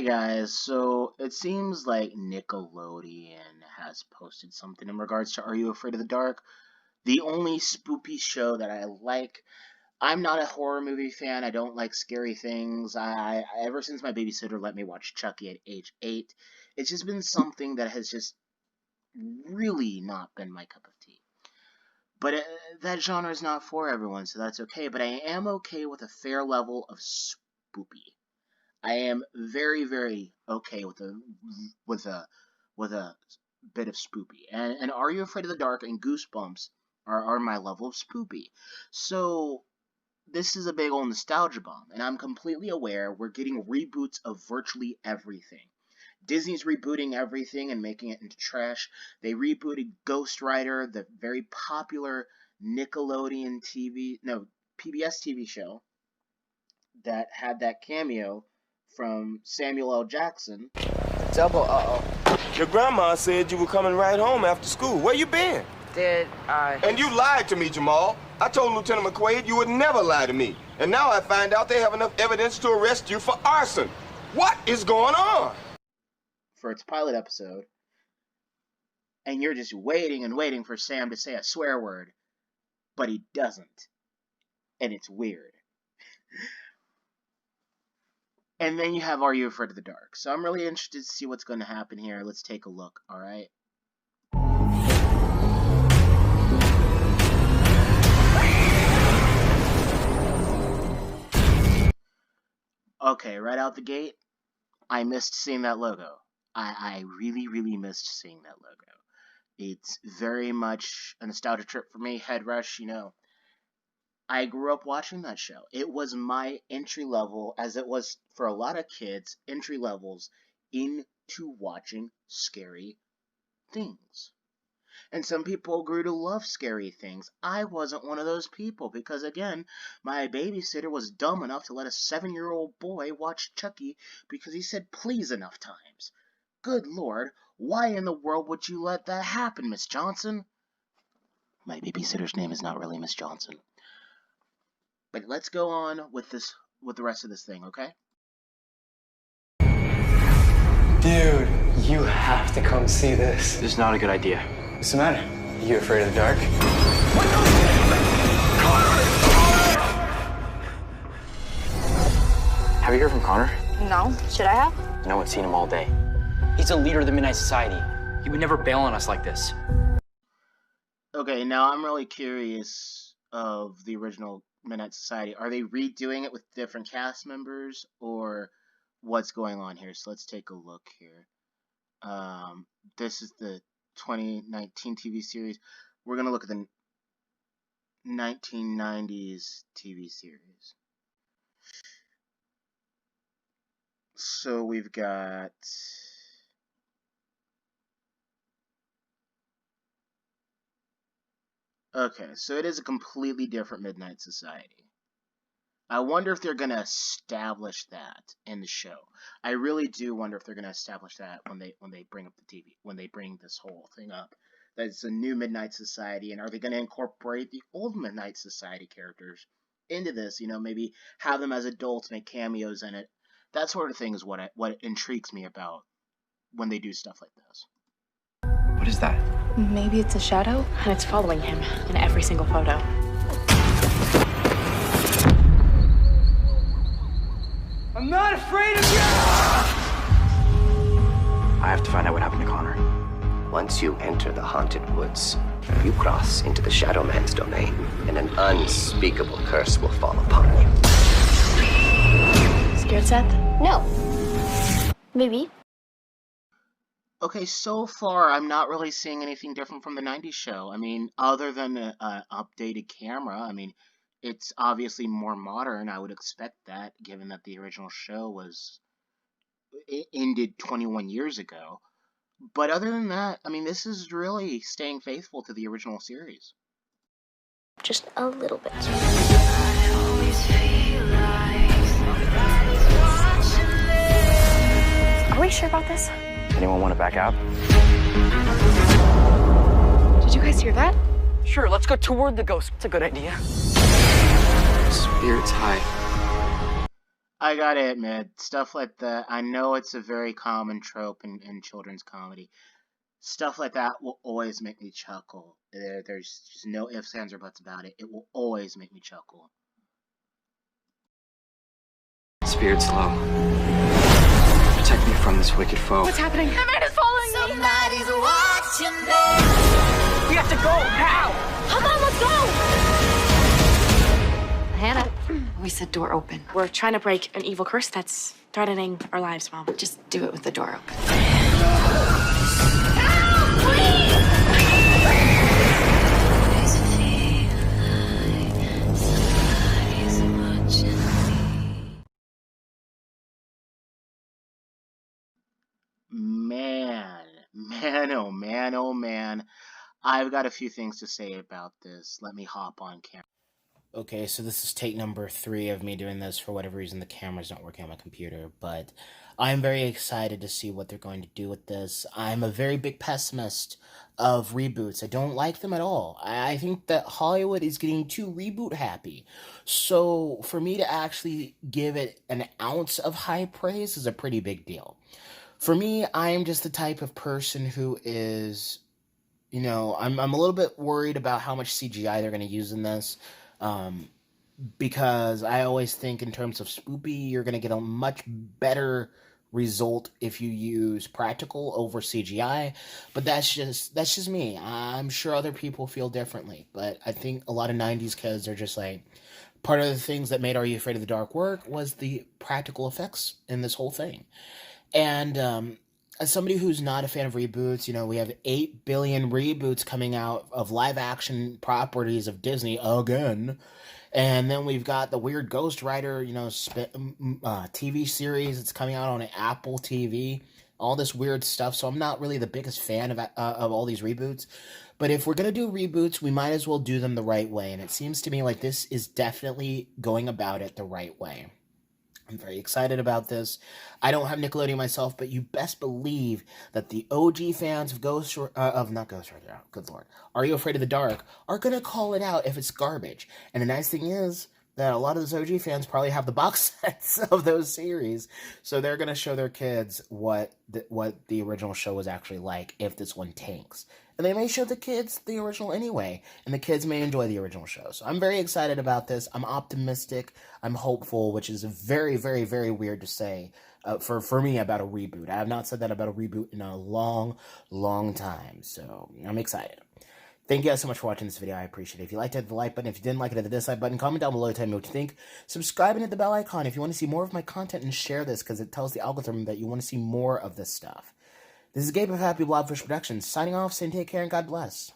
Hey guys, so it seems like Nickelodeon has posted something in regards to Are You Afraid of the Dark? The only spoopy show that I like. I'm not a horror movie fan. I don't like scary things. Ever since my babysitter let me watch Chucky at age 8, it's just been something that has just really not been my cup of tea. But that genre is not for everyone, so that's okay. But I am okay with a fair level of spoopy. I am very, very okay with a bit of spoopy. And Are You Afraid of the Dark and Goosebumps are my level of spoopy. So this is a big old nostalgia bomb, and I'm completely aware we're getting reboots of virtually everything. Disney's rebooting everything and making it into trash. They rebooted Ghost Rider, the very popular Nickelodeon PBS TV show that had that cameo from Samuel L. Jackson. Double uh-oh. Your grandma said you were coming right home after school. Where you been? Did I... And you lied to me, Jamal. I told Lieutenant McQuaid you would never lie to me. And now I find out they have enough evidence to arrest you for arson. What is going on? For its pilot episode. And you're just waiting and waiting for Sam to say a swear word. But he doesn't. And it's weird. And then you have Are You Afraid of the Dark? So I'm really interested to see what's going to happen here. Let's take a look, alright? Okay, right out the gate, I missed seeing that logo. I really, really missed seeing that logo. It's very much a nostalgia trip for me. Head Rush, you know. I grew up watching that show. It was my entry level, as it was for a lot of kids, entry levels into watching scary things. And some people grew to love scary things. I wasn't one of those people because, again, my babysitter was dumb enough to let a 7-year-old boy watch Chucky because he said please enough times. Good Lord, why in the world would you let that happen, Miss Johnson? My babysitter's name is not really Miss Johnson. But let's go on with the rest of this thing, okay? Dude, you have to come see this. This is not a good idea. What's the matter? You afraid of the dark? Have you heard from Connor? No. Should I have? No one's seen him all day. He's a leader of the Midnight Society. He would never bail on us like this. Okay, now I'm really curious of the original Midnight Society. Are they redoing it with different cast members, or what's going on here? So let's take a look here. This is the 2019 TV series. We're going to look at the 1990s TV series. So we've got... Okay, so it is a completely different Midnight Society. I wonder if they're going to establish that in the show. I really do wonder if they're going to establish that when they bring up the TV, when they bring this whole thing up. That it's a new Midnight Society, and are they going to incorporate the old Midnight Society characters into this? You know, maybe have them as adults, make cameos in it. That sort of thing is what intrigues me about when they do stuff like this. What is that? Maybe it's a shadow, and it's following him in every single photo. I'm not afraid of you! I have to find out what happened to Connor. Once you enter the haunted woods, you cross into the Shadow Man's domain, and an unspeakable curse will fall upon you. Scared, Seth? No. Maybe. Okay, so far I'm not really seeing anything different from the 90s show. I mean, other than an updated camera, I mean, it's obviously more modern. I would expect that, given that the original show ended 21 years ago. But other than that, I mean, this is really staying faithful to the original series. Just a little bit. Are we sure about this? Anyone want to back out? Did you guys hear that? Sure, let's go toward the ghost. It's a good idea. Spirits high. I gotta admit, stuff like that, I know it's a very common trope in children's comedy. Stuff like that will always make me chuckle. There's just no ifs, ands, or buts about it. It will always make me chuckle. Spirit's low. Protect me from this wicked foe. What's happening? The man is following me! Somebody's watching me. We have to go now. Come on, let's go! Hannah, we said door open. We're trying to break an evil curse that's threatening our lives, Mom. Just do it with the door open. Oh man, oh man. I've got a few things to say about this. Let me hop on camera. Okay, so this is take number 3 of me doing this. For whatever reason, the camera's not working on my computer, but I'm very excited to see what they're going to do with this. I'm a very big pessimist of reboots. I don't like them at all. I think that Hollywood is getting too reboot happy. So for me to actually give it an ounce of high praise is a pretty big deal. For me, I am just the type of person who is, I'm a little bit worried about how much CGI they're going to use in this. Because I always think in terms of spoopy, you're going to get a much better result if you use practical over CGI. But that's just me. I'm sure other people feel differently. But I think a lot of 90s kids are just like, part of the things that made Are You Afraid of the Dark work was the practical effects in this whole thing. And as somebody who's not a fan of reboots, we have 8 billion reboots coming out of live action properties of Disney again. And then we've got the weird Ghost Rider, TV series that's coming out on Apple TV. All this weird stuff. So I'm not really the biggest fan of all these reboots. But if we're going to do reboots, we might as well do them the right way. And it seems to me like this is definitely going about it the right way. I'm very excited about this. I don't have Nickelodeon myself, but you best believe that the OG fans of good lord, Are You Afraid of the Dark, are going to call it out if it's garbage. And the nice thing is that a lot of those OG fans probably have the box sets of those series, so they're going to show their kids what the original show was actually like if this one tanks. And they may show the kids the original anyway, and the kids may enjoy the original show. So I'm very excited about this. I'm optimistic. I'm hopeful, which is very, very, very weird to say for me about a reboot. I have not said that about a reboot in a long, long time. So I'm excited. Thank you guys so much for watching this video. I appreciate it. If you liked it, hit the like button. If you didn't like it, hit the dislike button. Comment down below, tell me what you think. Subscribe and hit the bell icon if you want to see more of my content, and share this because it tells the algorithm that you want to see more of this stuff. This is Gabe of Happy Blobfish Productions, signing off, saying take care and God bless.